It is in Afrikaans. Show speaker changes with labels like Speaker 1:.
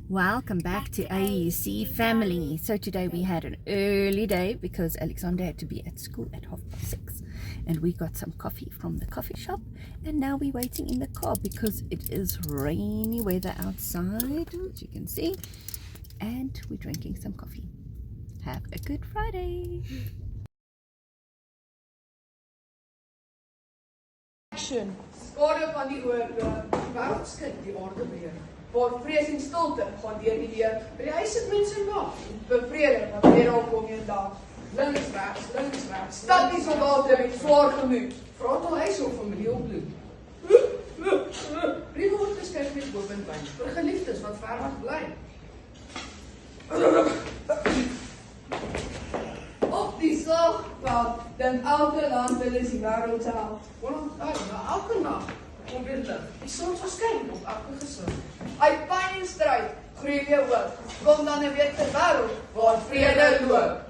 Speaker 1: Welcome back to AEC family. So today we had an early day because Alexander had to be at school at 6:30, and we got some coffee from the coffee shop, and now we're waiting in the car because it is rainy weather outside, as you can see, and we're drinking some coffee. Have a good Friday.
Speaker 2: Action. Skade van die oorlog, wêreldskik die aarde weer. Waar vrees en stilte gaan deur die deur, by die huis sit mense wag, bevrede wat weer al kom een dag. Links, regs, stap die soldate met swaar gemoed, vra tot huis of familie opbloed. Briewe word geskryf met bovenwyn, vir geliefdes wat ver weg bly. Op die slagveld, dink elke land wil is die wêreld te help. Ononthou, na elke nag, kom weer lig. Die son verskyn op elke gesig. Uit pyn en stryd, groei weer hoop. Kom dan 'n beter wêreld, waar vrede loop.